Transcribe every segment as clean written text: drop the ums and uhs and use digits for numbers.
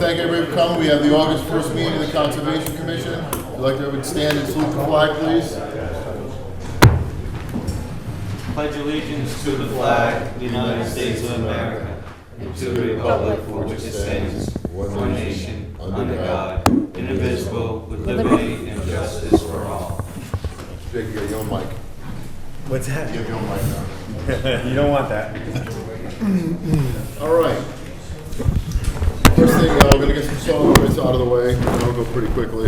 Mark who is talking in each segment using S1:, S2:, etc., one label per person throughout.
S1: thank everybody for coming. We have the August 1st meeting of the Conservation Commission. I'd like to everyone stand and salute the flag, please.
S2: Pledge allegiance to the flag of the United States of America and to the republic for which it stands, one nation, under God, indivisible, with liberty and justice for all.
S1: Jake, you got your own mic.
S3: What's that?
S1: You have your own mic now.
S3: You don't want that.
S1: All right. First thing, we're going to get some solar permits out of the way. I'll go pretty quickly.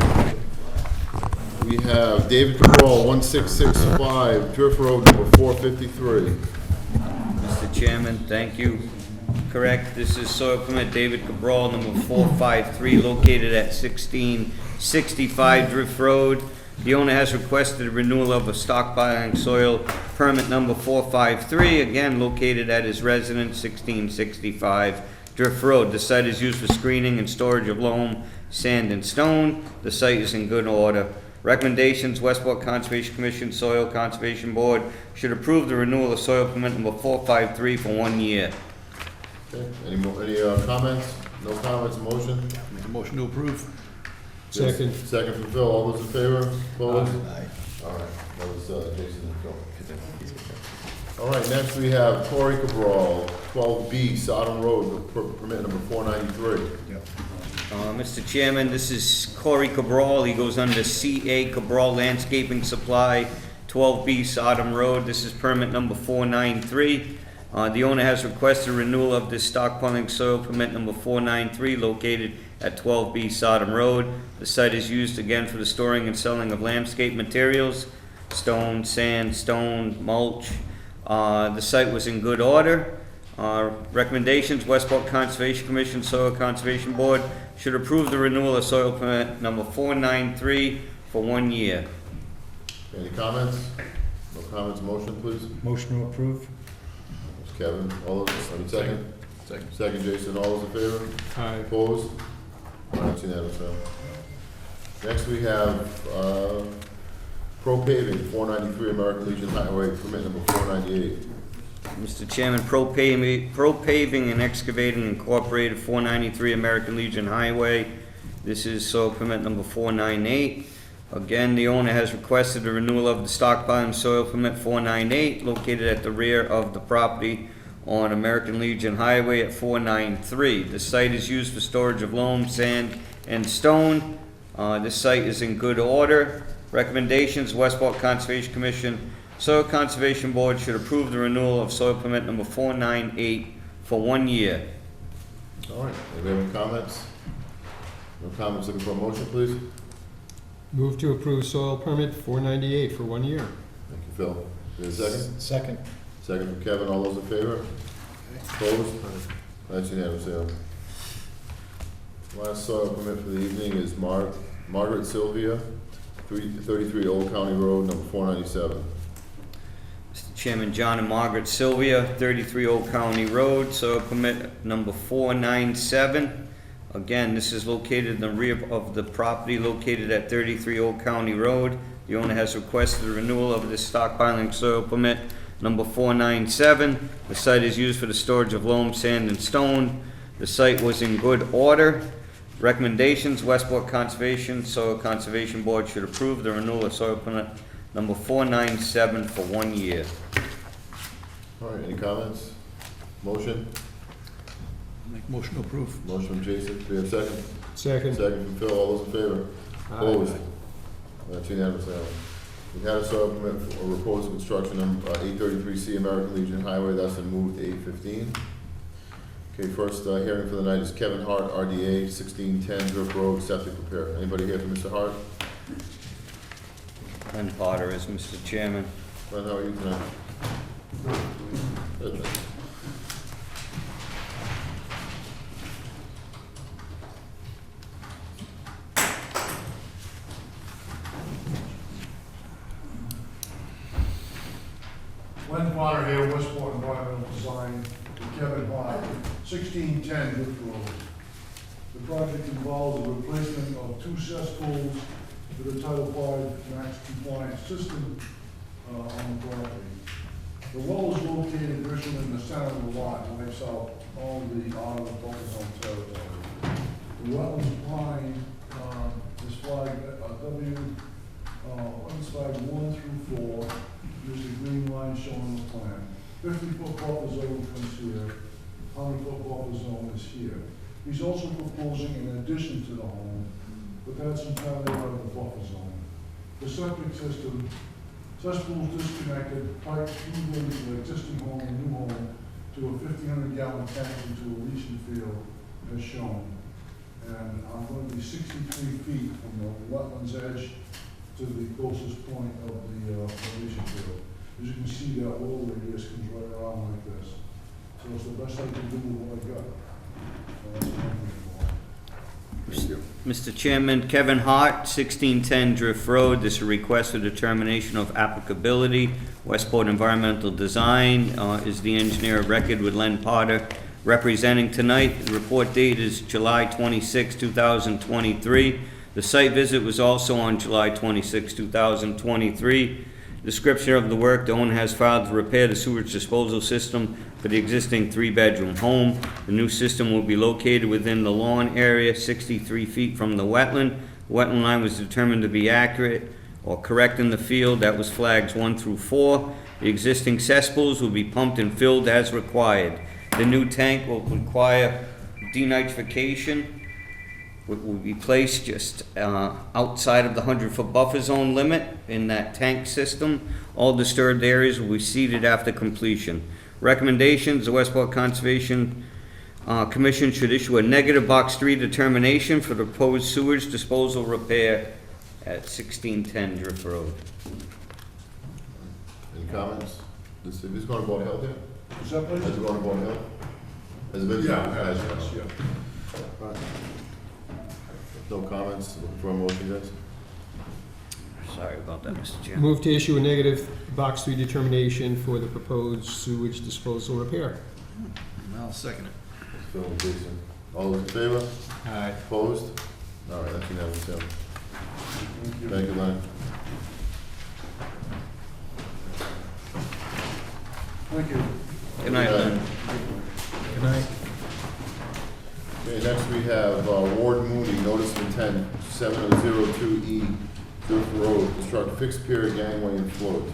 S1: We have David Cabral, 1665 Drift Road, number 453.
S2: Mr. Chairman, thank you. Correct, this is soil permit David Cabral, number 453, located at 1665 Drift Road. The owner has requested a renewal of a stockpiling soil permit number 453, again located at his residence, 1665 Drift Road. The site is used for screening and storage of loam, sand, and stone. The site is in good order. Recommendations: Westport Conservation Commission, Soil Conservation Board should approve the renewal of soil permit number 453 for 1 year.
S1: Okay. Any comments? No comments, motion?
S4: Make a motion to approve.
S1: Second. Second from Phil. All those in favor? Opposed?
S4: Aye.
S1: All right, that was Jason and Phil. All right, next we have Corey Cabral, 12B Sodom Road, permit number 493.
S2: Mr. Chairman, this is Corey Cabral. He goes under C.A. Cabral Landscaping Supply, 12B Sodom Road. This is permit number 493. The owner has requested renewal of this stockpiling soil permit number 493, located at 12B Sodom Road. The site is used again for the storing and selling of landscape materials, stone, sand, stone, mulch. The site was in good order. Recommendations: Westport Conservation Commission, Soil Conservation Board should approve the renewal of soil permit number 493 for 1 year.
S1: Any comments? No comments, motion please?
S3: Motion to approve.
S1: Mr. Kevin, all those, second?
S4: Second.
S1: Second, Jason, all those in favor?
S3: Aye.
S1: Opposed? All right, it's unanimous now. Next we have, Pro Paving, 493 American Legion Highway, permit number 498.
S2: Mr. Chairman, Pro Paving and Excavating Incorporated, 493 American Legion Highway. This is soil permit number 498. Again, the owner has requested a renewal of the stockpiling soil permit 498, located at the rear of the property on American Legion Highway at 493. The site is used for storage of loam, sand, and stone. This site is in good order. Recommendations: Westport Conservation Commission, Soil Conservation Board should approve the renewal of soil permit number 498 for 1 year.
S1: All right, anybody have any comments? No comments, looking for a motion please?
S5: Move to approve soil permit 498 for 1 year.
S1: Thank you, Phil. Is there a second?
S3: Second.
S1: Second from Kevin, all those in favor? Opposed? That's unanimous, yeah. Last soil permit for the evening is Margaret Sylvia, 33 Old County Road, number 497.
S2: Mr. Chairman, John and Margaret Sylvia, 33 Old County Road, soil permit number 497. Again, this is located in the rear of the property located at 33 Old County Road. The owner has requested a renewal of this stockpiling soil permit number 497. The site is used for the storage of loam, sand, and stone. The site was in good order. Recommendations: Westport Conservation, Soil Conservation Board should approve the renewal of soil permit number 497 for 1 year.
S1: All right, any comments? Motion?
S4: Make a motion to approve.
S1: Motion from Jason, do we have a second?
S5: Second.
S1: Second from Phil, all those in favor? Opposed? That's unanimous now. We had a soil permit for a proposed construction on 833C American Legion Highway, that's been moved to 815. Okay, first hearing for the night is Kevin Hart, RDA, 1610 Drift Road, septic repair. Anybody here for Mr. Hart?
S2: Glenn Potter is Mr. Chairman.
S1: Glenn, how are you tonight? Good.
S6: Glenn Potter here, Westport Environmental Design, Kevin Hart, 1610 Drift Road. The project involves the replacement of 2 cesspools with a Title V max compliance system on the property. The well is located virtually in the center of the lot, wipes out all the auto and focus on territory. The The wetlands line, is flagged, wetlands flag 1 through 4, there's the green line shown on the plan. 50-foot buffer zone comes here, 100-foot buffer zone is here. He's also proposing an addition to the home, but that's entirely out of the buffer zone. The septic system, cesspools disconnected, pipes feeding the existing home and new home to a 1,500-gallon tank into a leaching field as shown. And I'm going to be 63 feet from the wetlands edge to the closest point of the leaching field. As you can see, that wall radius comes right around like this. So it's the best I can do with what I got. So that's what I'm looking for.
S2: Mr. Chairman, Kevin Hart, 1610 Drift Road. This is a request for determination of applicability. Westport Environmental Design is the engineer of record with Len Potter representing tonight. The report date is July 26, 2023. The site visit was also on July 26, 2023. Description of the work: the owner has filed to repair the sewage disposal system for the existing 3-bedroom home. The new system will be located within the lawn area, 63 feet from the wetland. The wetland line was determined to be accurate or correct in the field. That was flags 1 through 4. The existing cesspools will be pumped and filled as required. The new tank will require denitrification. It will be placed just outside of the 100-foot buffer zone limit in that tank system. All disturbed areas will be seeded after completion. Recommendations: the Westport Conservation Commission should issue a negative box 3 determination for the proposed sewage disposal repair at 1610 Drift Road.
S1: Any comments? This is going to Board of Health here?
S6: Is that what it
S1: Has
S6: is?
S1: it gone to Board of Health? Has it been?
S6: Yeah, yeah.
S1: All right. No comments, looking for a motion, guys?
S2: Sorry about that, Mr. Chairman.
S5: Move to issue a negative box 3 determination for the proposed sewage disposal repair.
S4: I'll second it.
S1: Phil and Jason. All those in favor?
S5: Aye.
S1: Opposed? All right, that's unanimous, yeah. Thank you, Len.
S6: Thank you.
S2: Good night, Len.
S3: Good night.
S1: Okay, next we have Ward Mooney, notice of intent, 7002E, Drift Road, construct fixed pier, gangway, and float.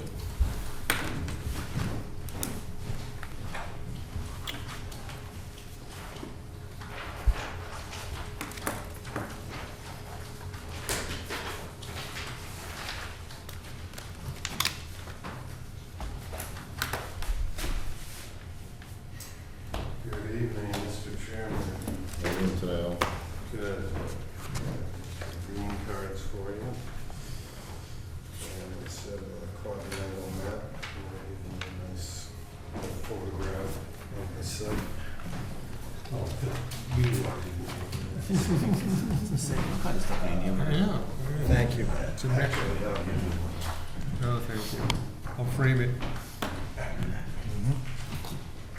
S7: Good evening, Mr. Chairman.
S1: How you doing today, Al?
S7: Good. Green cards for you. And it's a quadrangle map, and a nice photograph of the site. Oh, you
S5: Yeah.
S3: Thank you.
S5: It's a record. Oh, thank you. I'll frame it.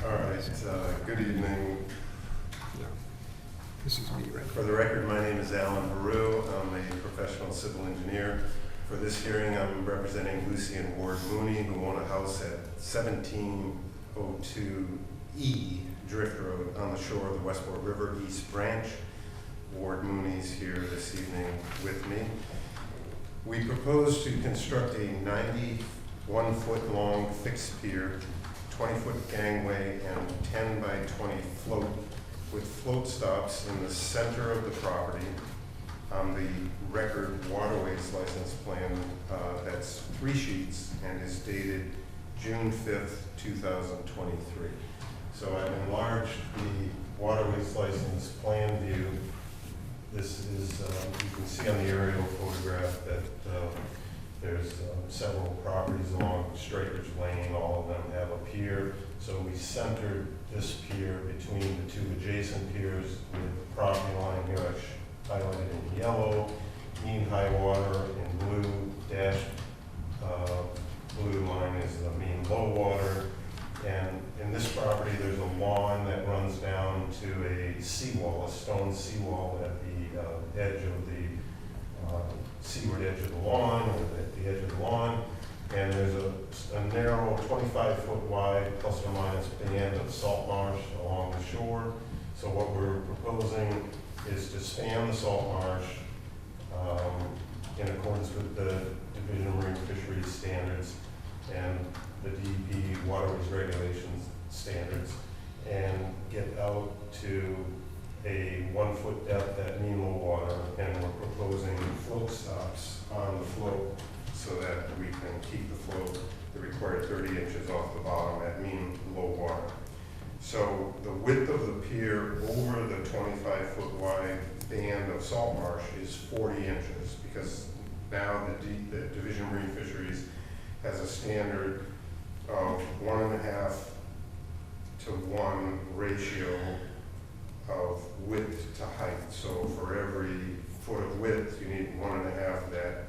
S7: All right, good evening.
S5: This is me, right?
S7: For the record, my name is Alan Haru. I'm a professional civil engineer. For this hearing, I'm representing Lucy and Ward Mooney, who own a house at 1702E Drift Road on the shore of the Westport River East Branch. Ward Mooney's here this evening with me. We propose to construct a 91-foot long fixed pier, 20-foot gangway, and 10 by 20 float with float stops in the center of the property on the record waterways license plan that's 3 sheets and is dated June 5th, 2023. So I've enlarged the waterways license plan view. This is, you can see on the aerial photograph that there's several properties along Straker's Lane. All of them have a pier. So we centered this pier between the 2 adjacent piers with the property line here highlighted in yellow, mean high water in blue, dashed blue line is the mean low water. And in this property, there's a lawn that runs down to a seawall, a stone seawall at the edge of the seaward edge of the lawn, or at the edge of the lawn. And there's a narrow 25-foot wide plus or minus band of salt marsh along the shore. So what we're proposing is to span the salt marsh in accordance with the Division of Marine Fisheries standards and the DEP waterways regulations standards, and get out to a 1 foot depth at mean low water, and we're proposing float stops on the float so that we can keep the float the required 30 inches off the bottom at mean low water. So the width of the pier over the 25-foot wide band of salt marsh is 40 inches, because now the Division of Marine Fisheries has a standard of 1.5 to 1 ratio of width to height. So for every foot of width, you need 1.5 that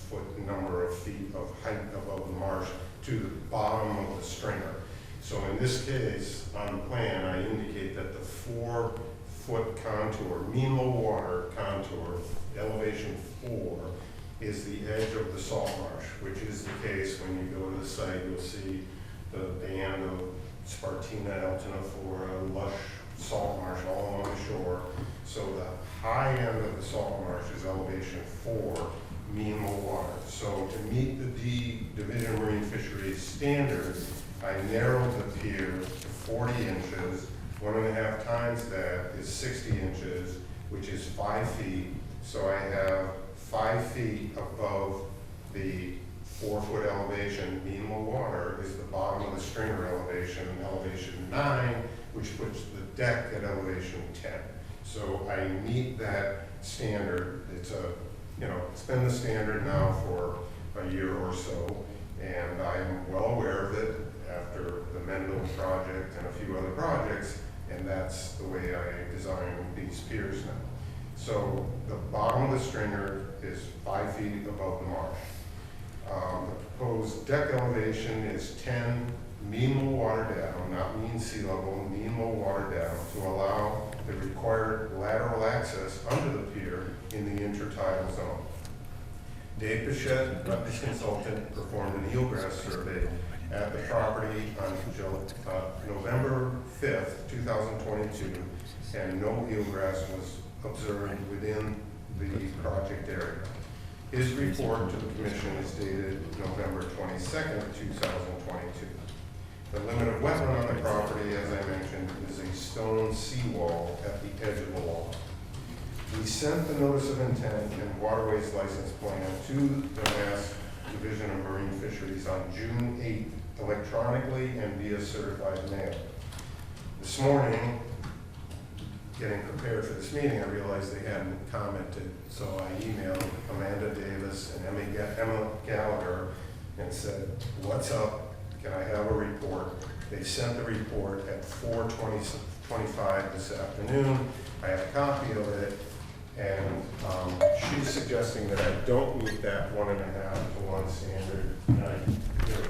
S7: foot number of feet of height above the marsh to the bottom of the stringer. So in this case, on the plan, I indicate that the 4 foot contour, mean low water contour, elevation 4, is the edge of the salt marsh, which is the case when you go to the site. You'll see the band of Spartina alterniflora, lush salt marsh all along the shore. So the high end of the salt marsh is elevation 4, mean low water. So to meet the Division of Marine Fisheries standards, I narrowed the pier to 40 inches. 1.5 times that is 60 inches, which is 5 feet. So I have 5 feet above the 4 foot elevation. Mean low water is the bottom of the stringer elevation, elevation 9, which puts the deck at elevation 10. So I meet that standard. It's been the standard now for a year or so, and I'm well aware of it after the Mendel project and a few other projects, and that's the way I design these piers now. So the bottom of the stringer is 5 feet above the marsh. The proposed deck elevation is 10 mean low water down, not mean sea level, mean low water down, to allow the required lateral access under the pier in the intertidal zone. Dave Pichette, wetlands consultant, performed an eelgrass survey at the property on November 5th, 2022, and no eelgrass was observed within the project area. His report to the commission is dated November 22nd, 2022. The limit of wetland on the property, as I mentioned, is a stone seawall at the edge of the wall. We sent the notice of intent and waterways license plan to the Mass Division of Marine Fisheries on June 8th, electronically and via certified mail. This morning, getting prepared for this meeting, I realized they hadn't commented, so I emailed Amanda Davis and Emma Gallagher and said, "What's up? Can I have a report?" They sent the report at 4:25 this afternoon. I have a copy of it, and she's suggesting that I don't meet that 1.5 to 1 standard. And I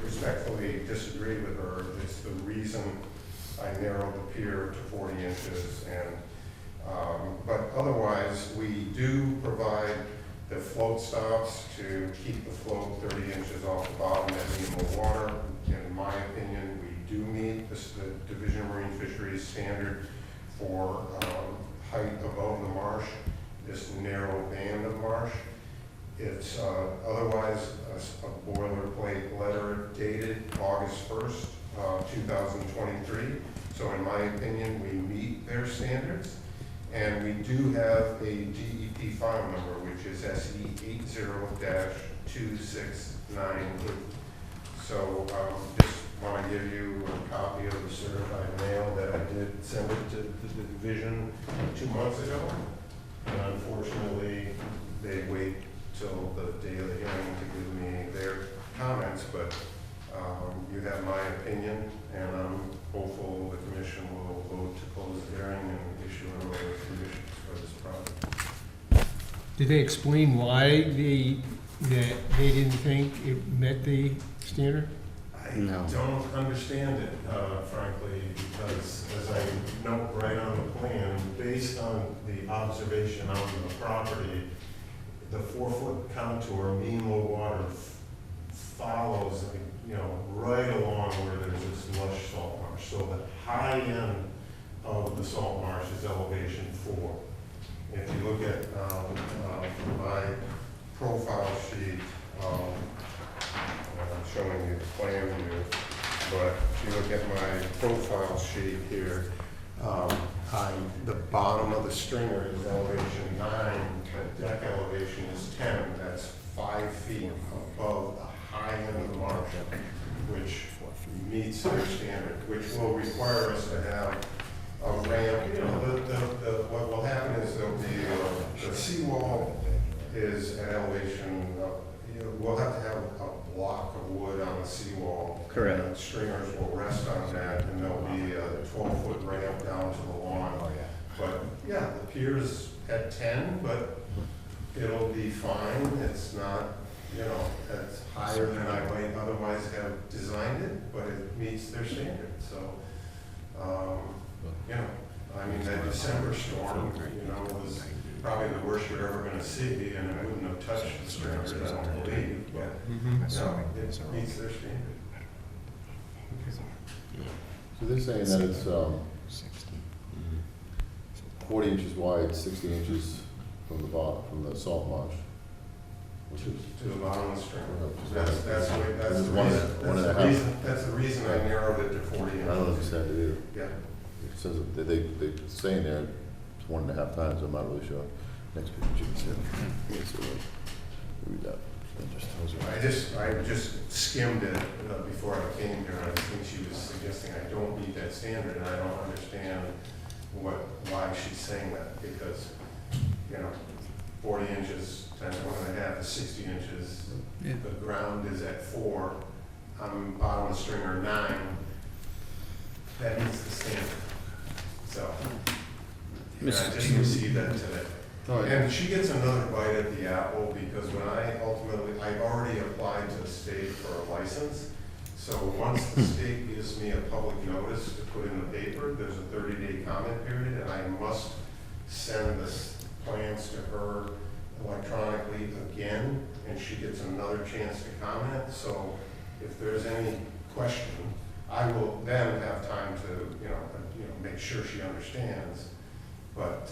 S7: respectfully disagree with her. It's the reason I narrowed the pier to 40 inches. But otherwise, we do provide the float stops to keep the float 30 inches off the bottom at mean low water. In my opinion, we do meet the Division of Marine Fisheries standard for height above the marsh, this narrow band of marsh. It's otherwise a boilerplate letter dated August 1st, 2023. So in my opinion, we meet their standards. And we do have a DEP file number, which is SE 80-269. So just want to give you a copy of the certified mail that I did send it to the division 2 months ago. And unfortunately, they wait till the day of the hearing to give me their comments, but you have my opinion, and I'm hopeful the commission will vote to close the hearing and issue an order of conditions for this project.
S5: Did they explain why that they didn't think it met the standard?
S7: I
S2: No.
S7: don't understand it, frankly, because as I note right on the plan, based on the observation on the property, the 4 foot contour, mean low water, follows, right along where there's this lush salt marsh. So the high end of the salt marsh is elevation 4. If you look at my profile sheet, I'm showing you the plan here, but if you look at my profile sheet here, on the bottom of the stringer is elevation 9, the deck elevation is 10. That's 5 feet above the high end of the marsh, which meets their standard, which will require us to have a ramp. You know, what will happen is there'll be the seawall is at elevation, we'll have to have a block of wood on the seawall.
S2: Correct.
S7: And the stringers will rest on that, and there'll be a 12-foot ramp down to the lawn. But, yeah, the pier's at 10, but it'll be fine. It's not, you know, it's higher than I might otherwise have designed it, but it meets their standard. So, you know, I mean, that December storm, you know, was probably the worst you're ever gonna see, and it wouldn't have touched the stringers, I don't believe, but, no, it meets their standard.
S1: So they're saying that it's 40 inches wide, 60 inches from the bottom, from the salt marsh, which is,
S7: To the bottom of the stringer.
S1: That's
S7: That's
S1: It's
S7: the
S1: one and-
S7: reason,
S1: one and a
S7: that's the
S1: half.
S7: reason, that's the reason I narrowed it to 40 inches.
S1: I don't understand it either.
S7: Yeah.
S1: It says, that they're saying there it's 1.5 times, I'm not really sure. Next page, you can see it. Let's see, read that.
S7: I just skimmed it before I came here, and I think she was suggesting I don't meet that standard, and I don't understand why she's saying that, because, you know, 40 inches times 1.5 is 60 inches.
S4: Yeah.
S7: The ground is at 4, I'm bottom of the stringer 9. That meets the standard. So, and I just received that today.
S1: Oh, yeah.
S7: And she gets another bite at the apple, because when I've already applied to the state for a license. So once the state gives me a public notice to put in the paper, there's a 30-day comment period, and I must send the plans to her electronically again, and she gets another chance to comment. So if there's any question, I will then have time to, make sure she understands. But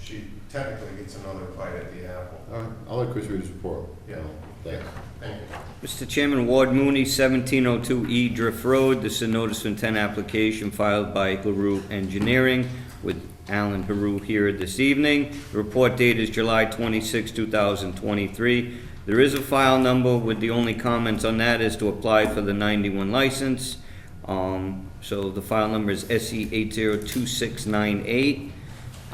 S7: she technically gets another bite at the apple.
S1: All right, I'll let Chris read his report.
S7: Yeah.
S1: Thanks.
S7: Thank you.
S2: Mr. Chairman, Ward Mooney, 1702 E Drift Road. This is a notice of intent application filed by LaRue Engineering with Alan Haru here this evening. The report date is July 26, 2023. There is a file number with the only comments on that is to apply for the 91 license. So the file number is SE 802698.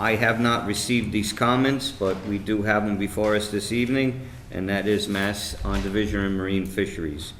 S2: I have not received these comments, but we do have them before us this evening, and that is Mass Division of Marine Fisheries.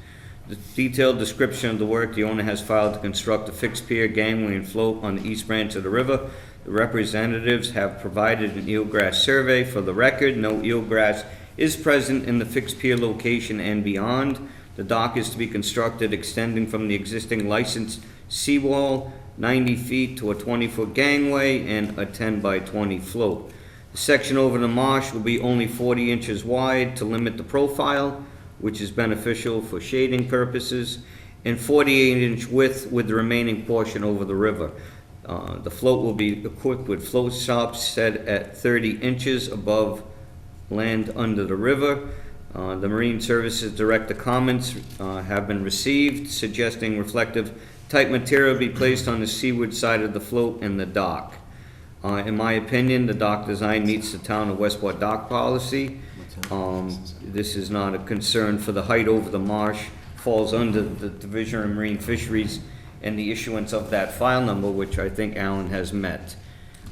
S2: The detailed description of the work the owner has filed to construct a fixed pier, gangway, and float on the east branch of the river. The representatives have provided an eelgrass survey. For the record, no eelgrass is present in the fixed pier location and beyond. The dock is to be constructed extending from the existing licensed seawall 90 feet to a 20-foot gangway and a 10 by 20 float. The section over the marsh will be only 40 inches wide to limit the profile, which is beneficial for shading purposes, and 48-inch width with the remaining portion over the river. The float will be equipped with float stops set at 30 inches above land under the river. The Marine Services Director comments have been received, suggesting reflective type material be placed on the seaward side of the float and the dock. In my opinion, the dock design meets the town of Westport dock policy. This is not a concern for the height over the marsh, falls under the Division of Marine Fisheries and the issuance of that file number, which I think Alan has met.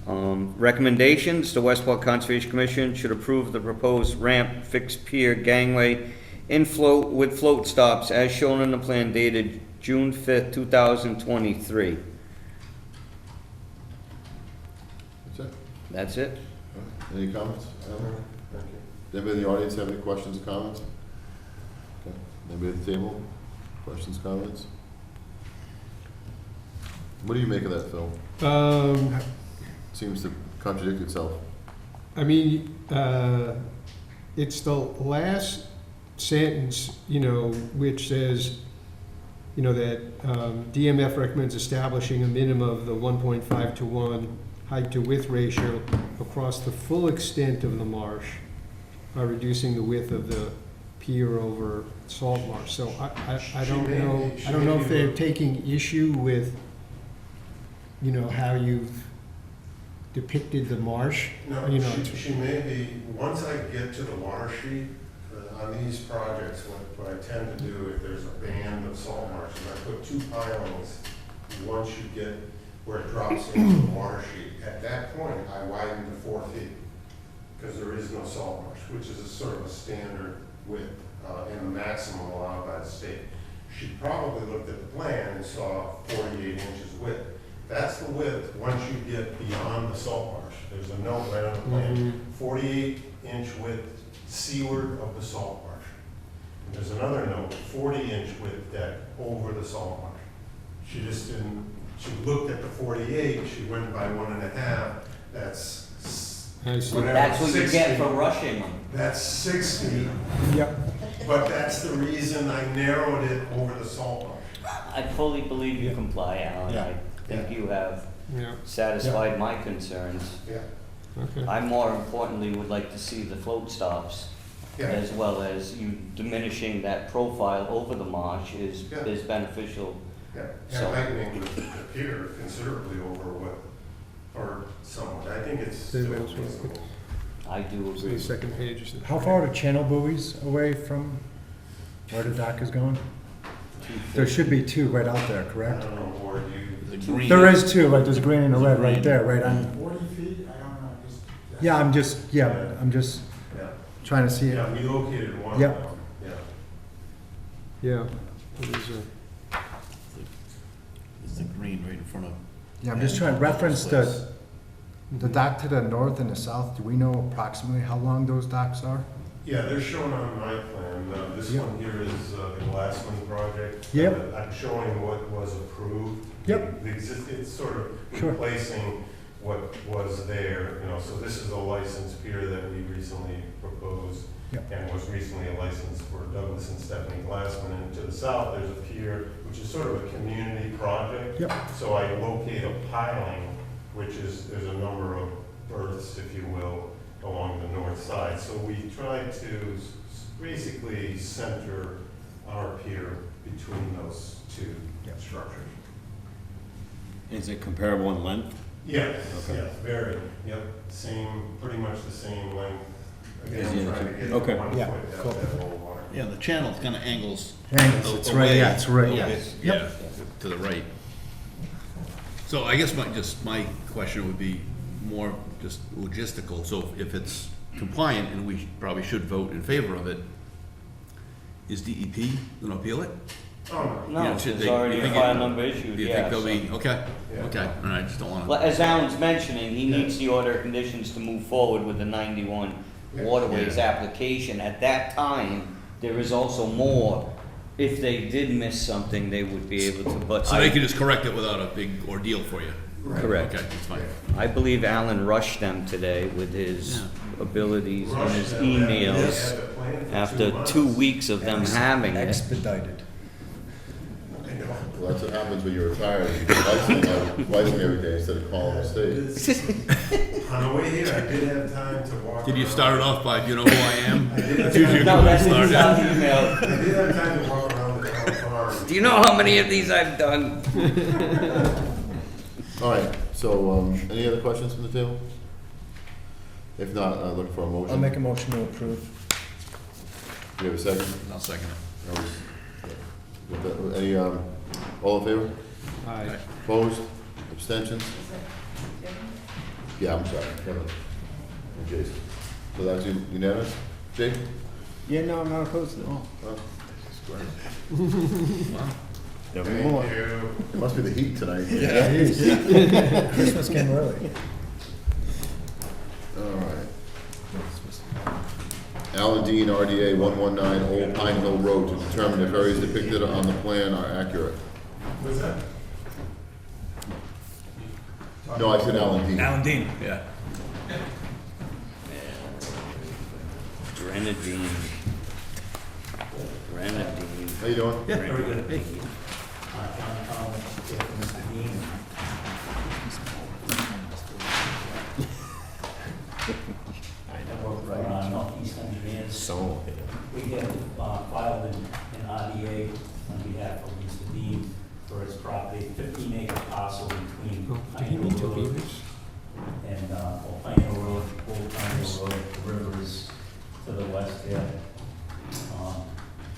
S2: Recommendations: the Westport Conservation Commission should approve the proposed ramp, fixed pier, gangway, in float with float stops as shown on the plan dated June 5th, 2023.
S1: That's it.
S2: That's it.
S1: All right. Any comments?
S7: Thank you.
S1: Does anybody in the audience have any questions or comments? Okay. Anybody at the table? Questions, comments? What do you make of that, Phil? Seems to contradict itself.
S5: I mean, it's the last sentence, which says, that DMF recommends establishing a minimum of the 1.5 to 1 height-to-width ratio across the full extent of the marsh by reducing the width of the pier over salt marsh. So I don't know, I don't know if they're taking issue with, you know, how you've depicted the marsh.
S7: No,
S5: You know,
S7: she may be, once I get to the water sheet, on these projects, what I tend to do, if there's a band of salt marshes, I put 2 pilings, once you get where it drops into the water sheet. At that point, I widen to 4 feet, because there is no salt marsh, which is a sort of a standard width, and the maximum allowed by the state. She probably looked at the plan and saw 48 inches width. That's the width once you get beyond the salt marsh. There's a note right on the plan, 48-inch width seaward of the salt marsh. And there's another note, 40-inch width deck over the salt marsh. She just didn't, she looked at the 48, she went by 1.5, that's
S5: I see.
S7: whatever,
S2: That's what you
S7: 6
S2: get
S7: feet.
S2: for rushing them.
S7: That's 6 feet,
S5: Yep.
S7: but that's the reason I narrowed it over the salt marsh.
S2: I fully believe you comply, Alan.
S7: Yeah.
S2: I think you have
S5: Yeah,
S2: satisfied my concerns.
S7: Yeah,
S5: okay.
S2: I more importantly would like to see the float stops,
S7: yeah,
S2: as well as you diminishing that profile over the marsh is
S7: Yeah.
S2: beneficial.
S7: yeah.
S2: So-
S7: And heightening the pier considerably over what, or somewhat, I think it's still
S5: Anybody else want to-
S7: reasonable.
S2: I do
S5: So the
S2: agree.
S5: second page is.
S3: How far are the channel buoys away from where the dock is going? There should be 2 right out there,
S7: I
S3: correct?
S7: don't know, Ward, you,
S4: The green.
S3: There is 2, like there's green and a red right there, right on.
S6: 40 feet, I don't know, just.
S3: Yeah, I'm just
S7: yeah,
S3: trying to see it.
S7: yeah, we located one of
S3: Yep.
S7: them, yeah.
S5: Yeah. It is a-
S4: It's the green right in front of.
S3: Yeah, I'm just trying to reference the dock to the north and the south. Do we know approximately how long those docks are?
S7: Yeah, they're shown on my plan. This
S3: Yep.
S7: one here is the Glassman project.
S3: Yep.
S7: I'm showing what was approved.
S3: Yep.
S7: It's sort of
S3: Sure.
S7: replacing what was there, you know, so this is a licensed pier that we recently proposed
S3: Yep.
S7: and was recently a license for Douglas and Stephanie Glassman. And to the south, there's a pier, which is sort of a community project.
S3: Yep.
S7: So I locate a piling, which is, there's a number of berths, if you will, along the north side. So we try to basically center our pier between those 2
S3: Yep.
S7: structures.
S8: Is it comparable in length?
S7: Yeah,
S8: Okay.
S7: yeah, very, yep, same, pretty much the same length. Again,
S8: Is the
S7: trying to
S8: other
S7: get
S8: two? Okay.
S7: 1
S3: Yeah,
S7: foot depth
S3: cool.
S7: at low water.
S4: Yeah, the channel kind of angles.
S3: Angles, it's right,
S4: away
S3: yeah, it's right,
S4: a
S3: yeah.
S4: bit,
S3: Yep.
S4: Yeah, to the right. So I guess my question would be more just logistical. So if it's compliant, and we probably should vote in favor of it, is DEP going to appeal it?
S7: Oh, no.
S2: No,
S4: Yeah, should
S2: there's
S4: they-
S2: already
S4: you
S2: a
S4: think
S2: file
S4: it-
S2: number issued,
S4: Do you
S2: yeah.
S4: think they'll be,
S2: so-
S4: okay,
S7: Yeah.
S4: okay, all right, just don't want
S2: Well,
S4: to.
S2: as Alan's mentioning, he
S7: Yeah.
S2: needs the order of conditions to move forward with the 91
S7: Yeah.
S2: waterways
S4: Yeah.
S2: application. At that time, there is also more. If they did miss something, they would be able to, but
S4: So they can just correct it without a big ordeal for you?
S7: Right.
S2: Correct.
S4: Okay, that's fine.
S2: I believe Alan rushed them today with his abilities and his
S7: Rushed them, they had
S2: emails
S7: the plan for
S2: after
S7: 2
S2: 2
S7: months.
S2: weeks of them having it.
S3: Expedited.
S7: I know.
S1: Well, that's what happens when you're retired. You get licensing every day instead of calling the state.
S7: On the way here, I did have time to walk.
S4: Did you
S7: around.
S4: start it off by, do you know who I am?
S7: I did have
S4: That's usually a
S2: No,
S4: good way to
S2: that's
S4: start
S2: his
S4: it.
S2: email.
S7: I did have time to walk around the town farm.
S2: Do you know how many of these I've done?
S1: All right, so, any other questions from the table? If not, looking for a motion.
S3: I'll make a motion to approve.
S1: Do you have a second?
S4: I'll second it.
S1: That was- with the- Any, all in favor?
S5: Aye.
S1: Opposed? Abstentions? Yeah, I'm sorry, Kevin and Jason. So that's unanimous? Jake?
S3: Yeah, no, I'm not opposed to it.
S1: Well,
S3: There'll be
S7: Thank
S3: more.
S7: you.
S1: it must be the heat tonight.
S3: Yeah, it is. Christmas came early.
S1: All right. Alan Dean, RDA 119 Old Pine Hill Road, to determine if areas depicted on the plan are accurate.
S7: What's that?
S1: No, I said Alan Dean.
S4: Alan Dean, yeah.
S2: Grenadine. Grenadine.
S1: How you doing?
S4: Yeah, very good. Hey.
S8: So,
S9: We have filed an RDA on behalf of Mr. Dean for his property, 15-acre parcel between
S5: Oh, do
S9: Pine
S5: you need
S9: Hill
S5: two
S9: Road
S5: beavers?
S9: and, well, Pine Hill Road, Old Pine Hill Road, the river is to the west here.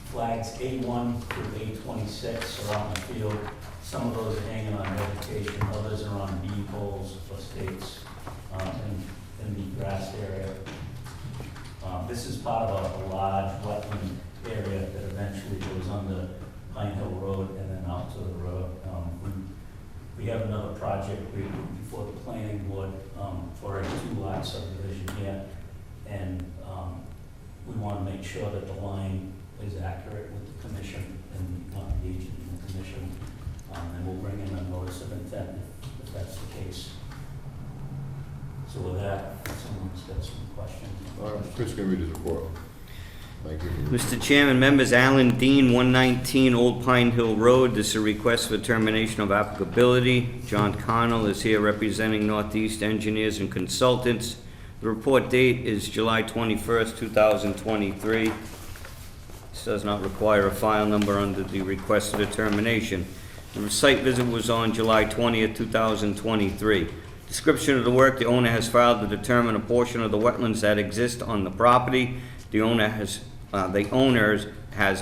S9: Flags A1 through A26 are out in the field. Some of those are hanging on vegetation, others are on bean poles or stakes in the grass area. This is part of a large wetland area that eventually goes under Pine Hill Road and then out to the road. We have another project before the planning board for a 2-lot subdivision here. And we want to make sure that the line is accurate with the commission and not the agent in the commission. And we'll bring in a notice of intent if that's the case. So with that, if someone's got some questions.
S1: All right, Chris can read his report. Thank you.
S2: Mr. Chairman, members, Alan Dean, 119 Old Pine Hill Road. This is a request for termination of applicability. John Connell is here representing Northeast Engineers and Consultants. The report date is July 21st, 2023. This does not require a file number under the request for determination. The site visit was on July 20th, 2023. Description of the work: the owner has filed to determine a portion of the wetlands that exist on the property. The owner has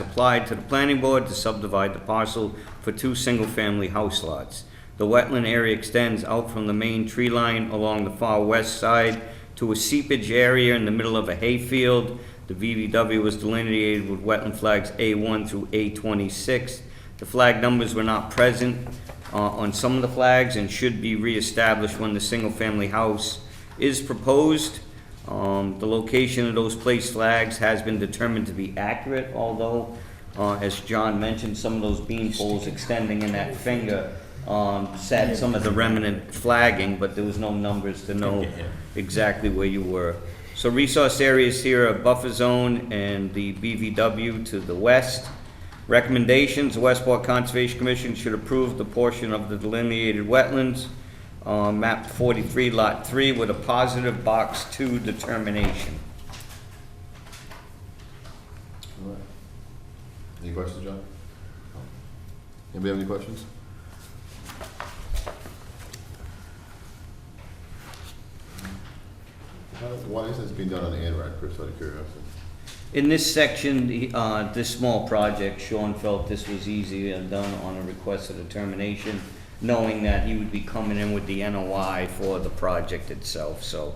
S2: applied to the planning board to subdivide the parcel for 2 single-family house lots. The wetland area extends out from the main tree line along the far west side to a seepage area in the middle of a hayfield. The VVW was delineated with wetland flags A1 through A26. The flag numbers were not present on some of the flags and should be reestablished when the single-family house is proposed. The location of those placed flags has been determined to be accurate, although, as John mentioned, some of those bean poles extending in that finger said some of the remnant flagging, but there was no numbers to know exactly where you were. So resource areas here are buffer zone and the BVW to the west. Recommendations: the Westport Conservation Commission should approve the portion of the delineated wetlands, map 43, lot 3, with a positive box 2 determination.
S1: All right. Any questions, John? Anybody have any questions? Why is this being done on the ANRAD, Chris, out of curiosity?
S2: In this section, this small project, Sean felt this was easier done on a request for determination, knowing that he would be coming in with the NOI for the project itself, so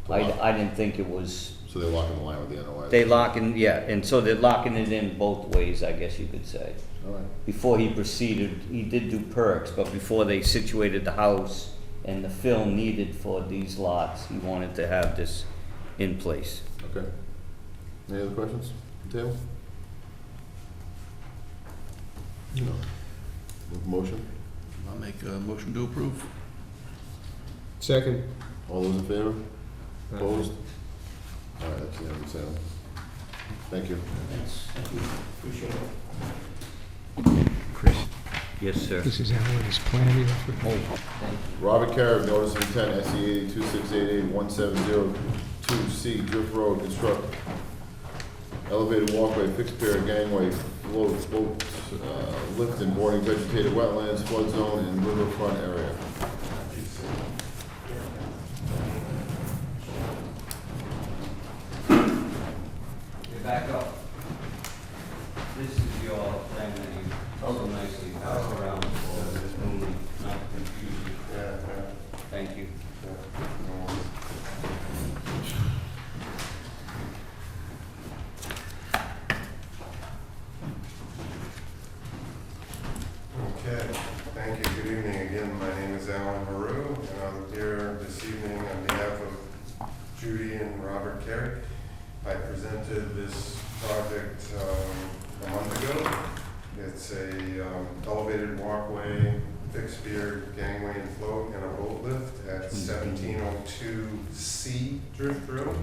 S2: I didn't think it was,
S1: So they're locking the line with the NOI?
S2: they locking, yeah, and so they're locking it in both ways, I guess you could say.
S1: All right.
S2: Before he proceeded, he did do perks, but before they situated the house and the fill needed for these lots, he wanted to have this in place.
S1: Okay. Any other questions from the table? No. Motion?
S4: I'll make a motion to approve.
S5: Second.
S1: All those in favor? Opposed? All right, that's the end of the sale. Thank you.
S9: Thanks, thank you, appreciate it.
S5: Chris,
S2: Yes, sir.
S5: this is Alan's plan.
S1: Robert Carrick, notice of intent, SE 82688170-2C, Drift Road, construct elevated walkway, fixed pier, gangway, float, lift and boarding, vegetated wetlands, flood zone, and riverfront area.
S2: Back up. This is your plan that you so nicely pass around, so there's not confusion. Thank you.
S7: Okay, thank you. Good evening again. My name is Alan Haru, and I'm here this evening on behalf of Judy and Robert Carrick. I presented this project a month ago. It's a elevated walkway, fixed pier, gangway and float, and a boat lift at 1702C Drift Road.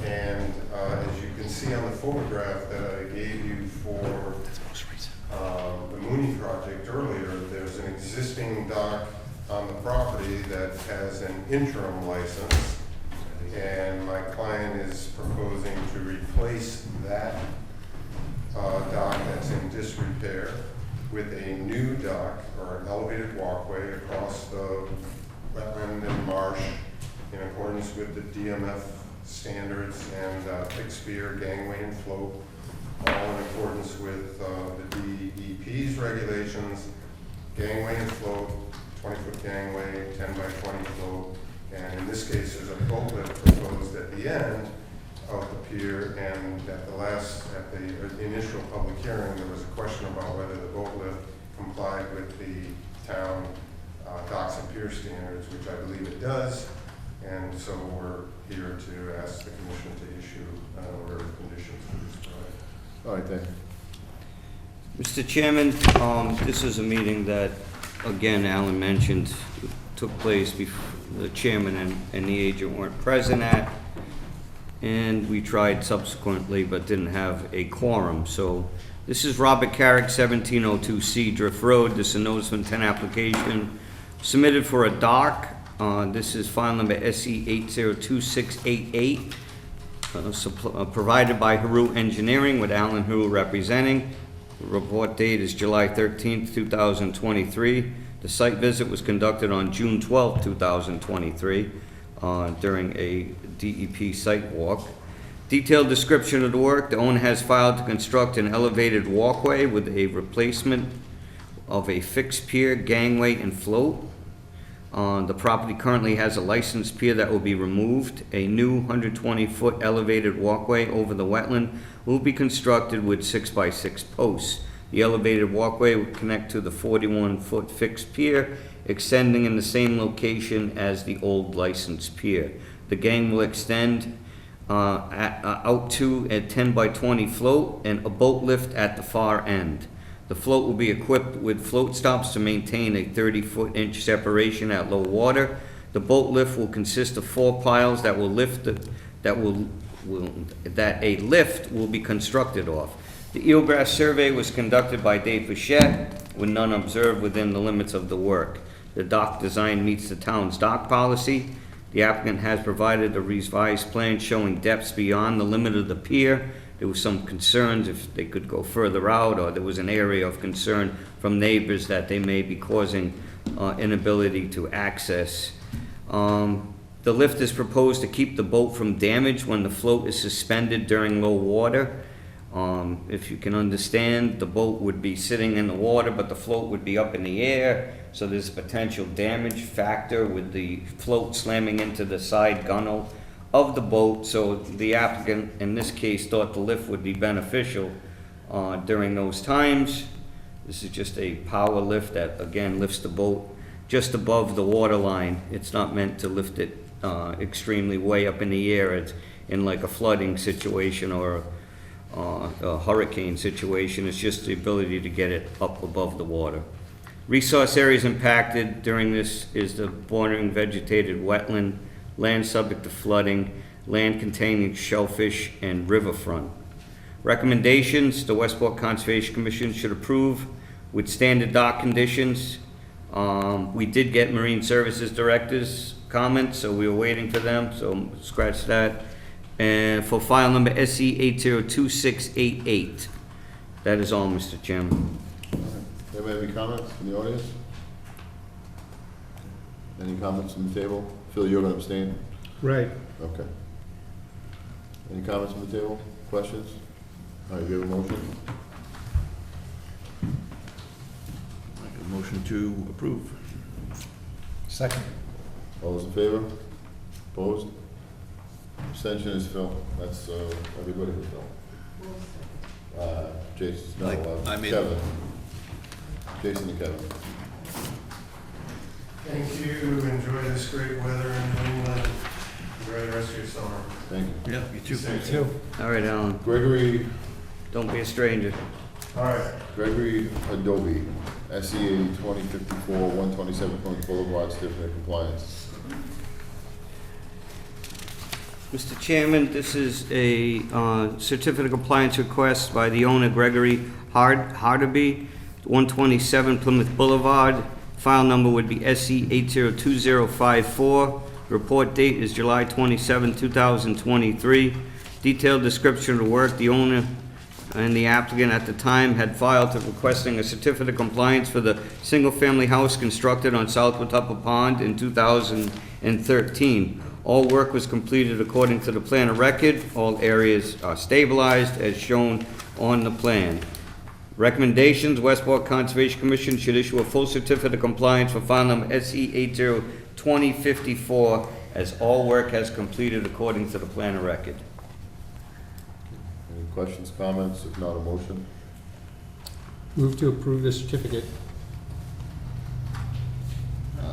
S7: And as you can see on the photograph that I gave you for the Mooney project earlier, there's an existing dock on the property that has an interim license. and my client is proposing to replace that dock that's in disrepair with a new dock or an elevated walkway across the wetland and marsh in accordance with the DMF standards and fixed pier, gangway, and float, all in accordance with the DEP's regulations, gangway and float, 20-foot gangway, 10 by 20 float, and in this case, there's a boat lift proposed at the end of the pier, and at the initial public hearing, there was a question about whether the boat lift complied with the town docks and pier standards, which I believe it does, and so we're here to ask the commission to issue an order of conditions for this project.
S1: All right, thank you.
S2: Mr. Chairman, this is a meeting that, again, Alan mentioned, took place before the chairman and the agent weren't present at, and we tried subsequently but didn't have a quorum. So this is Robert Carrick, 1702C Drift Road. This is a notice of intent application submitted for a dock. This is file number SE 802688, provided by Haru Engineering with Alan Haru representing. The report date is July 13th, 2023. The site visit was conducted on June 12th, 2023, during a DEP site walk. Detailed description of the work: the owner has filed to construct an elevated walkway with a replacement of a fixed pier, gangway, and float. The property currently has a licensed pier that will be removed. A new 120-foot elevated walkway over the wetland will be constructed with 6x6 posts. The elevated walkway will connect to the 41-foot fixed pier, extending in the same location as the old licensed pier. The gang will extend out to a 10 by 20 float and a boat lift at the far end. The float will be equipped with float stops to maintain a 30-foot-inch separation at low water. The boat lift will consist of 4 piles that will lift that a lift will be constructed off. The eelgrass survey was conducted by Dave Pichette, with none observed within the limits of the work. The dock design meets the town's dock policy. The applicant has provided a revised plan showing depths beyond the limit of the pier. There was some concerns if they could go further out, or there was an area of concern from neighbors that they may be causing inability to access. The lift is proposed to keep the boat from damage when the float is suspended during low water. If you can understand, the boat would be sitting in the water, but the float would be up in the air, so there's a potential damage factor with the float slamming into the side gunnel of the boat. So the applicant, in this case, thought the lift would be beneficial during those times. This is just a power lift that, again, lifts the boat just above the water line. It's not meant to lift it extremely way up in the air. It's in like a flooding situation or a hurricane situation. It's just the ability to get it up above the water. Resource areas impacted during this is the bordering vegetated wetland, land subject to flooding, land containing shellfish, and riverfront. Recommendations: the Westport Conservation Commission should approve with standard dock conditions. We did get Marine Services Director's comments, so we were waiting for them, so scratch that. And for file number SE 802688. That is all, Mr. Chairman.
S1: Anybody have any comments from the audience? Any comments from the table? Phil, you're going to abstain?
S5: Right.
S1: Okay. Any comments from the table? Questions? All right, you have a motion?
S4: Make a motion to approve.
S3: Second.
S1: All those in favor? Opposed? Abstention is Phil. That's everybody but Phil. Jason, no,
S4: I made-
S1: Kevin. Jason and Kevin.
S7: Thank you, enjoy this great weather in New England, enjoy the rest of your summer.
S1: Thank you.
S4: Yeah, you too.
S7: Safe.
S3: Two.
S2: All right, Alan,
S1: Gregory
S2: don't be a stranger.
S7: All right.
S1: Gregory Adobe, SEA 2054, 127 Plymouth Boulevard, certificate of compliance.
S2: Mr. Chairman, this is a certificate of compliance request by the owner Gregory Hardaby, 127 Plymouth Boulevard. File number would be SE 802054. Report date is July 27, 2023. Detailed description of the work the owner and the applicant at the time had filed requesting a certificate of compliance for the single-family house constructed on South Watuppa Pond in 2013. All work was completed according to the plan of record. All areas are stabilized as shown on the plan. Recommendations, Westport Conservation Commission should issue a full certificate of compliance for file number SE 802054 as all work has completed according to the plan of record.
S1: Any questions, comments? If not, a motion?
S5: Move to approve the certificate.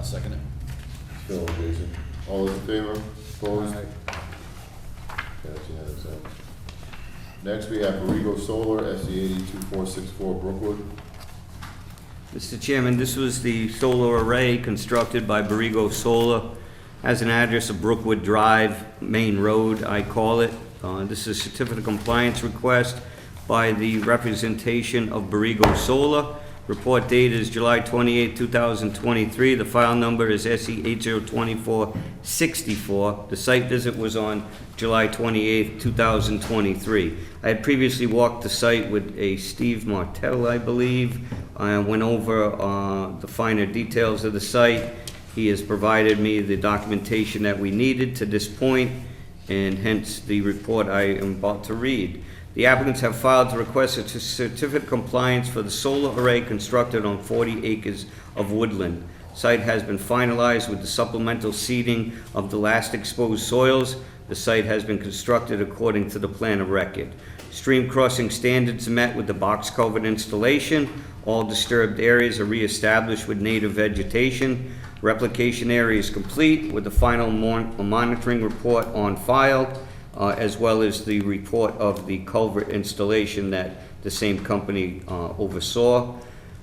S4: Second it.
S1: Phil and Jason. All those in favor? Opposed? Okay, that's unanimous. Next, we have Borrego Solar, SE 802464 Brookwood.
S2: Mr. Chairman, this was the solar array constructed by Borrego Solar. Has an address of Brookwood Drive, Main Road, I call it. This is a certificate of compliance request by the representation of Borrego Solar. Report date is July 28, 2023. The file number is SE 802464. The site visit was on July 28, 2023. I had previously walked the site with a Steve Martell, I believe. I went over the finer details of the site. He has provided me the documentation that we needed to this point, and hence the report I am about to read. The applicants have filed to request a certificate of compliance for the solar array constructed on 40 acres of woodland. Site has been finalized with the supplemental seeding of the last exposed soils. The site has been constructed according to the plan of record. Stream crossing standards met with the box culvert installation. All disturbed areas are reestablished with native vegetation. Replication area is complete with the final monitoring report on file, as well as the report of the culvert installation that the same company oversaw.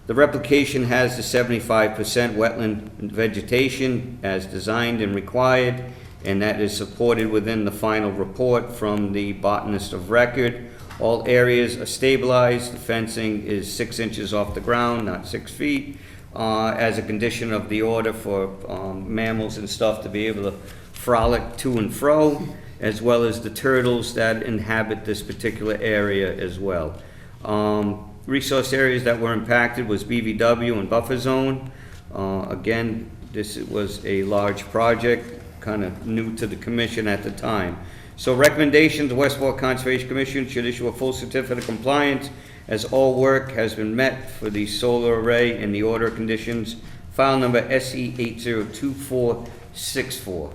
S2: The replication has the 75% wetland vegetation as designed and required, and that is supported within the final report from the botanist of record. All areas are stabilized. The fencing is 6 inches off the ground, not 6 feet, as a condition of the order for mammals and stuff to be able to frolic to and fro, as well as the turtles that inhabit this particular area as well. Resource areas that were impacted was BVW and buffer zone. Again, this was a large project, kind of new to the commission at the time. So recommendations, the Westport Conservation Commission should issue a full certificate of compliance as all work has been met for the solar array in the order of conditions. File number SE 802464.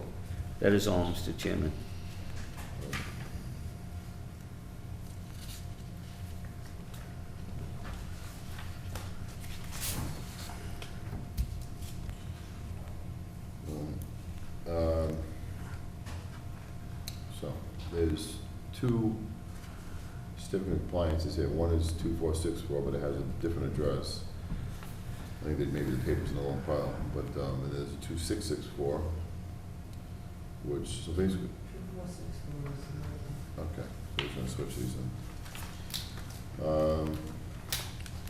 S2: That is all, Mr. Chairman.
S1: So, there's two certificate of compliances here. One is 2464, but it has a different address. I think that maybe the paper's in the wrong file, but and there's a 2664, which, so basically. Okay, so we're gonna switch these in.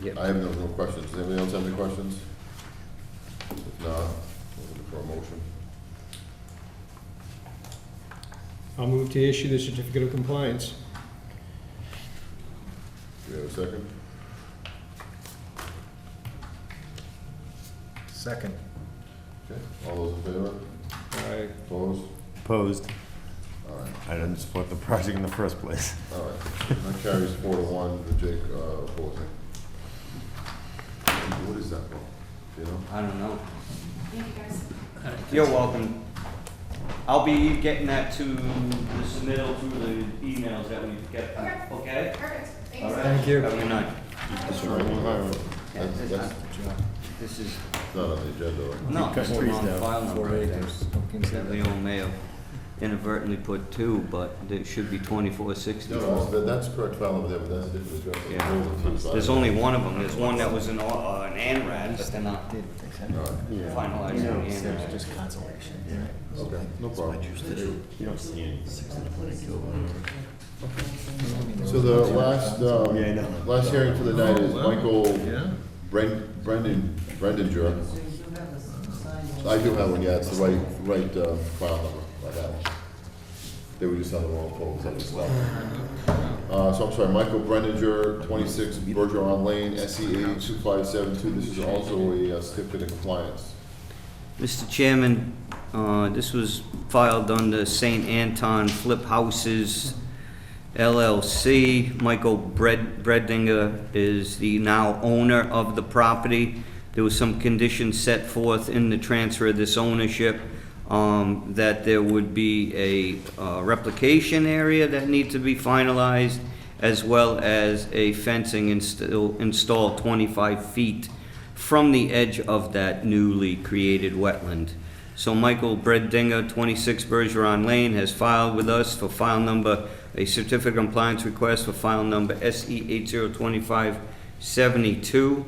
S2: Yep.
S1: I have no questions. Does anybody else have any questions? If not, we're looking for a motion.
S5: I'll move to issue the certificate of compliance.
S1: Do we have a second?
S3: Second.
S1: Okay, all those in favor?
S5: Aye.
S1: Opposed?
S8: Opposed.
S1: All right,
S8: I didn't support the project in the first place.
S1: all right. That carries 4-1 with Jake opposing. What is that for? Do you know?
S2: I don't know.
S10: Thank you, guys.
S2: You're welcome. I'll be getting that to the submittal through the emails that we get. Okay?
S10: Perfect. Thank
S2: All
S10: you so
S2: right.
S10: much.
S3: Thank you.
S2: Have a good night.
S1: That's
S2: This is,
S1: not on the agenda, right?
S2: no, this is the wrong file number.
S3: 4 acres.
S2: That Leon may have inadvertently put 2, but it should be 2460.
S1: No, that's correct file over there, but that's a different address.
S2: Yeah. There's only one of them. There's one that was an ANRAD, but they're not
S1: All right,
S2: finalizing the ANRAD.
S3: Just consolation.
S1: okay, no problem.
S8: You don't see any.
S1: So the last,
S8: Yeah, I know.
S1: last hearing for the night is Michael Brendinger. So I do have one, yeah, it's the right file number, I got one. They were just on the wrong poles, I just left. So I'm sorry, Michael Brenninger, 26 Bergeron Lane, SE 82572, this is also a certificate of compliance.
S2: Mr. Chairman, this was filed under St. Anton Flip Houses LLC. Michael Bredinger is the now owner of the property. There was some conditions set forth in the transfer of this ownership, that there would be a replication area that needs to be finalized, as well as a fencing installed 25 feet from the edge of that newly created wetland. So Michael Bredinger, 26 Bergeron Lane, has filed with us for file number, a certificate of compliance request for file number SE 802572.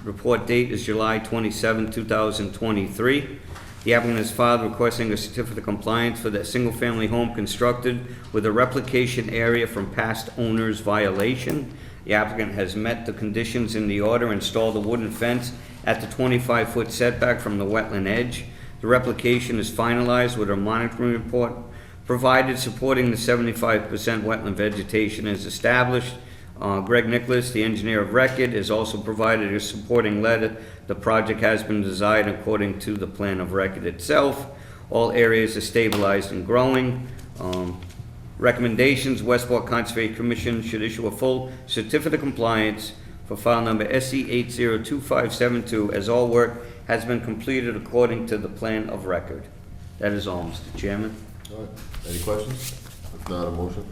S2: Report date is July 27, 2023. The applicant has filed requesting a certificate of compliance for that single-family home constructed with a replication area from past owner's violation. The applicant has met the conditions in the order, installed a wooden fence at the 25-foot setback from the wetland edge. The replication is finalized with a monitoring report provided supporting the 75% wetland vegetation as established. Greg Nicholas, the engineer of record, has also provided a supporting letter. The project has been designed according to the plan of record itself. All areas are stabilized and growing. Recommendations: Westport Conservation Commission should issue a full certificate of compliance for file number SE 802572, as all work has been completed according to the plan of record. That is all, Mr. Chairman.
S1: All right, any questions? If not, a motion?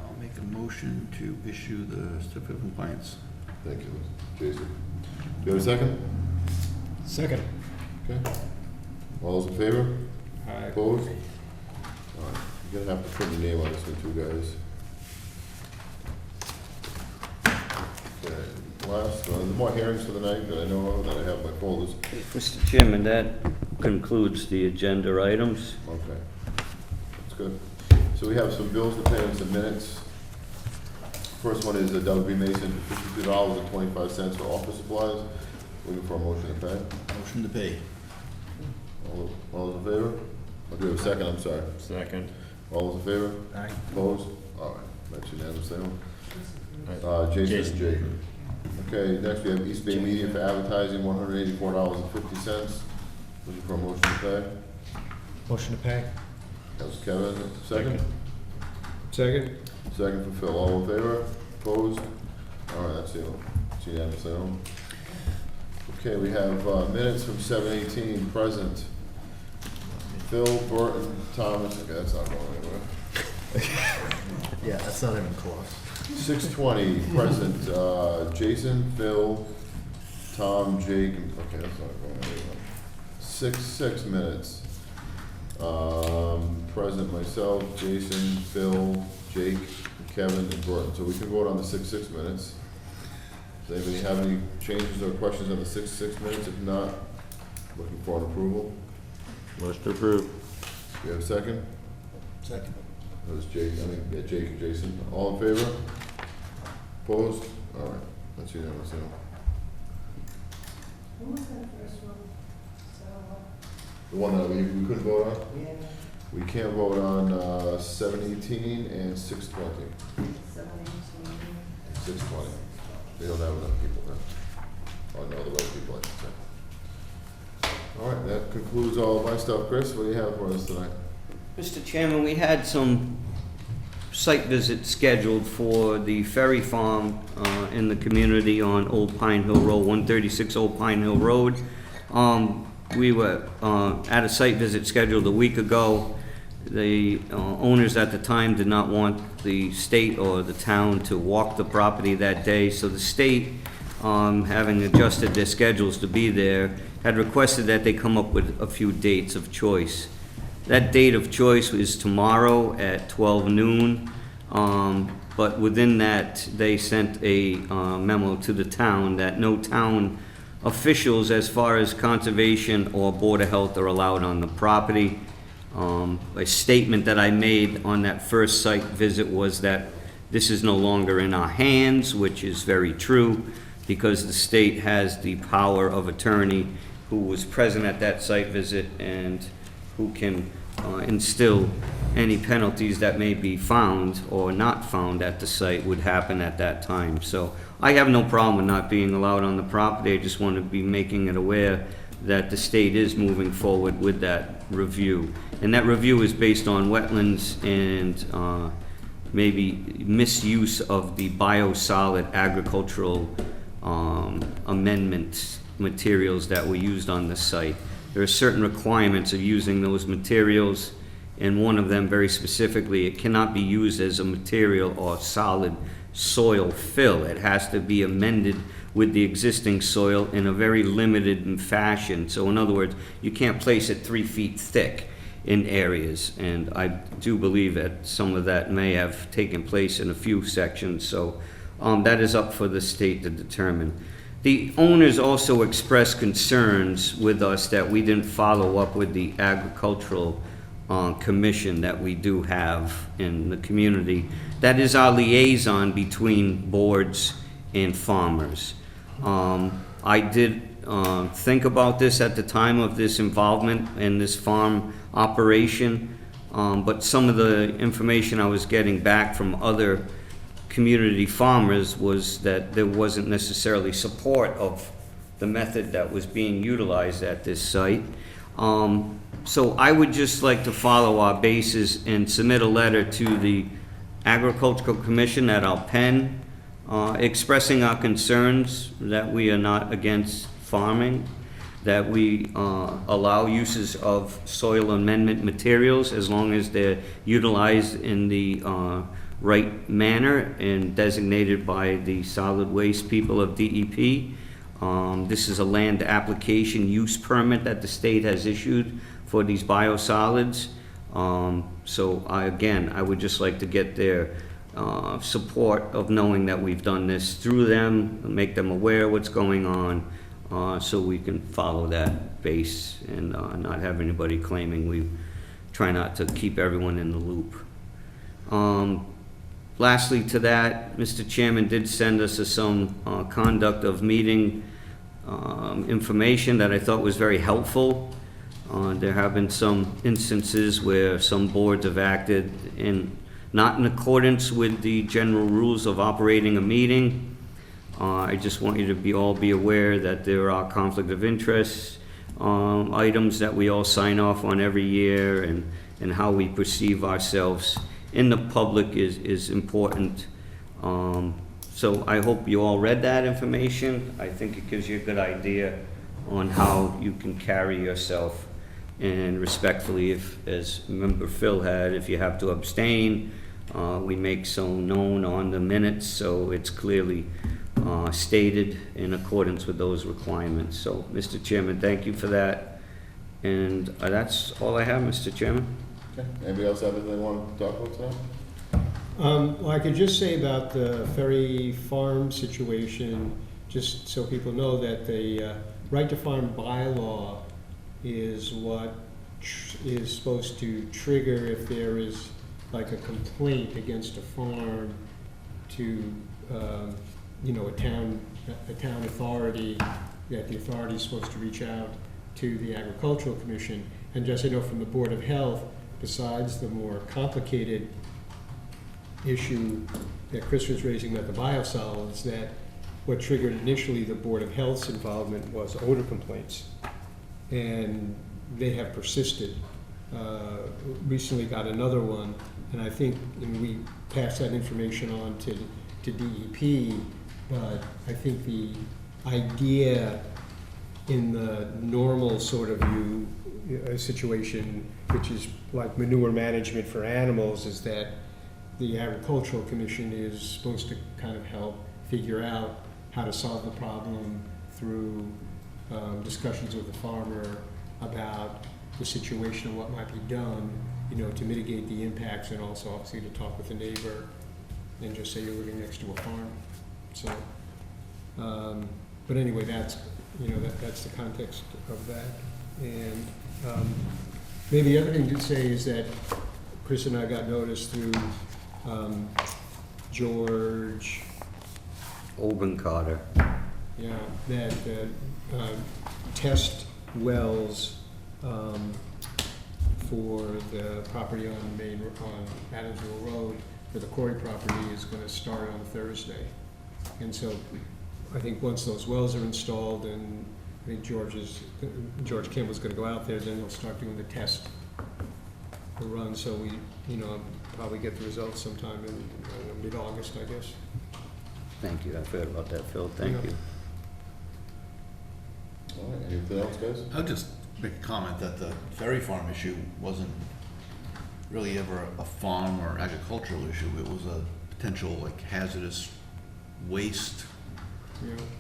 S4: I'll make a motion to issue the certificate of compliance.
S1: Thank you, Jason. Do you have a second?
S5: Second.
S1: Okay. All those in favor?
S5: Aye.
S1: Opposed? All right, you're gonna have to put your name on this one too, guys. Okay, last, there's more hearings for the night that I know of, that I have in my folders.
S2: Mr. Chairman, that concludes the agenda items.
S1: Okay, that's good. So we have some bills to pay and some minutes. First one is W. Mason, $52.25 for office supplies. Looking for a motion to pay.
S4: Motion to pay.
S1: All those in favor? I'll do a second, I'm sorry.
S8: Second.
S1: All those in favor?
S3: Aye.
S1: Opposed? All right, that's unanimous, there. Jason and Jake. Okay, next we have East Bay Media for advertising, $184.50. Looking for a motion to pay.
S3: Motion to pay?
S1: That was Kevin, second?
S5: Second?
S1: Second for Phil, all in favor? Opposed? All right, that's unanimous, there. Okay, we have minutes from 7:18, present. Phil, Burton, Thomas, okay, that's not going anywhere.
S3: Yeah, that's not even close.
S1: 6:20, present, Jason, Phil, Tom, Jake, and, okay, that's not going anywhere. 6 minutes. Present myself, Jason, Phil, Jake, Kevin, and Burton. So we can vote on the 6 minutes. Does anybody have any changes or questions on the 6 minutes? If not, looking for an approval.
S8: Motion to approve.
S1: Do you have a second?
S3: Second.
S1: That was Jake, Jake and Jason. All in favor? Opposed? All right, that's unanimous.
S10: What was that first one?
S1: The one that we couldn't vote on?
S10: Yeah,
S1: We can't vote on 7:18 and 6:20.
S10: 7:18.
S1: 6:20. They don't have enough people then. Oh, no, the right people, I should say. All right, that concludes all of my stuff. Chris, what do you have for us tonight?
S2: Mr. Chairman, we had some site visits scheduled for the Ferry Farm in the community on Old Pine Hill Road, 136 Old Pine Hill Road. We were at a site visit scheduled a week ago. The owners at the time did not want the state or the town to walk the property that day, so the state, having adjusted their schedules to be there, had requested that they come up with a few dates of choice. That date of choice is tomorrow at 12 noon, but within that, they sent a memo to the town that no town officials, as far as conservation or Board of Health, are allowed on the property. A statement that I made on that first site visit was that this is no longer in our hands, which is very true, because the state has the power of attorney who was present at that site visit and who can instill any penalties that may be found or not found at the site would happen at that time. So I have no problem with not being allowed on the property. I just want to be making it aware that the state is moving forward with that review. And that review is based on wetlands and maybe misuse of the biosolid agricultural amendment materials that were used on the site. There are certain requirements of using those materials, and one of them very specifically, it cannot be used as a material or solid soil fill. It has to be amended with the existing soil in a very limited fashion. So in other words, you can't place it 3 feet thick in areas, and I do believe that some of that may have taken place in a few sections, so that is up for the state to determine. The owners also expressed concerns with us that we didn't follow up with the agricultural commission that we do have in the community. That is our liaison between boards and farmers. I did think about this at the time of this involvement in this farm operation, but some of the information I was getting back from other community farmers was that there wasn't necessarily support of the method that was being utilized at this site. So I would just like to follow our bases and submit a letter to the Agricultural Commission that I'll pen, expressing our concerns that we are not against farming, that we allow uses of soil amendment materials as long as they're utilized in the right manner and designated by the solid waste people of DEP. This is a land application use permit that the state has issued for these biosolids. So I would just like to get their support of knowing that we've done this through them, make them aware of what's going on, so we can follow that base and not have anybody claiming we try not to keep everyone in the loop. Lastly to that, Mr. Chairman did send us some conduct of meeting information that I thought was very helpful. There have been some instances where some boards have acted not in accordance with the general rules of operating a meeting. I just want you to all be aware that there are conflict of interest items that we all sign off on every year, and how we perceive ourselves in the public is important. So I hope you all read that information. I think it gives you a good idea on how you can carry yourself. And respectfully, if, as Member Phil had, if you have to abstain, we make so known on the minutes, so it's clearly stated in accordance with those requirements. So, Mr. Chairman, thank you for that. And that's all I have, Mr. Chairman.
S1: Okay. Anybody else have anything they want to talk about tonight?
S5: Well, I could just say about the Ferry Farm situation, just so people know that the right to farm bylaw is what is supposed to trigger if there is like a complaint against a farm to, a town authority, that the authority is supposed to reach out to the Agricultural Commission. And just so you know, from the Board of Health, besides the more complicated issue that Chris was raising about the biosolids, that what triggered initially the Board of Health's involvement was odor complaints. And they have persisted. Recently got another one, and I think we passed that information on to DEP, but I think the idea in the normal sort of situation, which is like manure management for animals, is that the Agricultural Commission is supposed to kind of help figure out how to solve the problem through discussions with the farmer about the situation and what might be done, to mitigate the impacts, and also obviously to talk with the neighbor and just say you're living next to a farm. So, but anyway, that's the context of that. And maybe the other thing to say is that Chris and I got notice through George
S2: Obencarter.
S5: Yeah, that test wells for the property on Adamsville Road for the quarry property is gonna start on Thursday. And so I think once those wells are installed and I think George Campbell's gonna go out there, then he'll start doing the test, the run, so we, probably get the results sometime in, mid-August, I guess.
S2: Thank you, I forgot about that, Phil, thank
S5: Yeah.
S2: you.
S1: All right, anything else, guys?
S4: I'll just make a comment that the Ferry Farm issue wasn't really ever a farm or agricultural issue. It was a potential like hazardous waste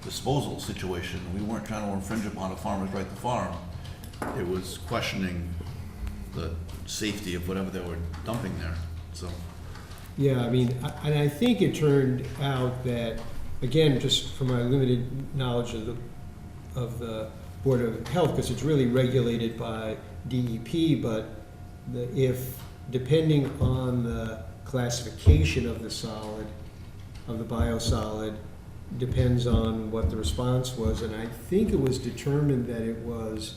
S4: disposal situation. We weren't trying to infringe upon a farmer's right to farm. It was questioning the safety of whatever they were dumping there, so.
S5: Yeah, I mean, and I think it turned out that, again, just from my limited knowledge of the Board of Health, because it's really regulated by DEP, but depending on the classification of the solid, of the biosolid, depends on what the response was, and I think it was determined that it was,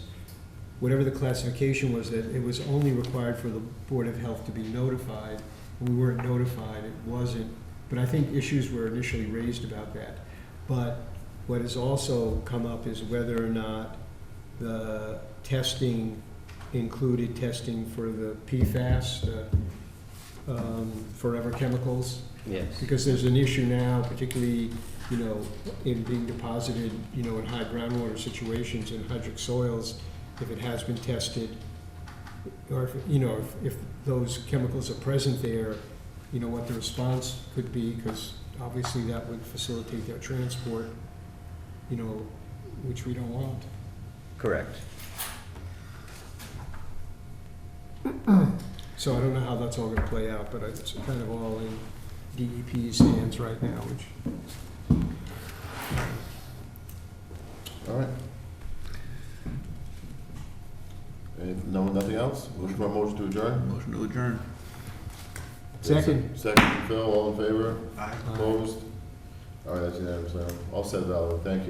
S5: whatever the classification was, that it was only required for the Board of Health to be notified. We weren't notified, it wasn't, but I think issues were initially raised about that. But what has also come up is whether or not the testing included testing for the PFAS, the forever chemicals.
S2: Yes.
S5: Because there's an issue now, particularly, in being deposited, in high groundwater situations in hydric soils, if it has been tested, or if those chemicals are present there, what the response could be, because obviously that would facilitate their transport, which we don't want.
S2: Correct.
S5: So I don't know how that's all gonna play out, but it's kind of all in DEP's hands right now, which,
S1: All right. Nothing else? Looking for a motion to adjourn?
S4: Motion to adjourn.
S5: Second.
S1: Second, Phil, all in favor?
S4: Aye.
S1: Opposed? All right, that's unanimous now. All set, Valerie, thank you.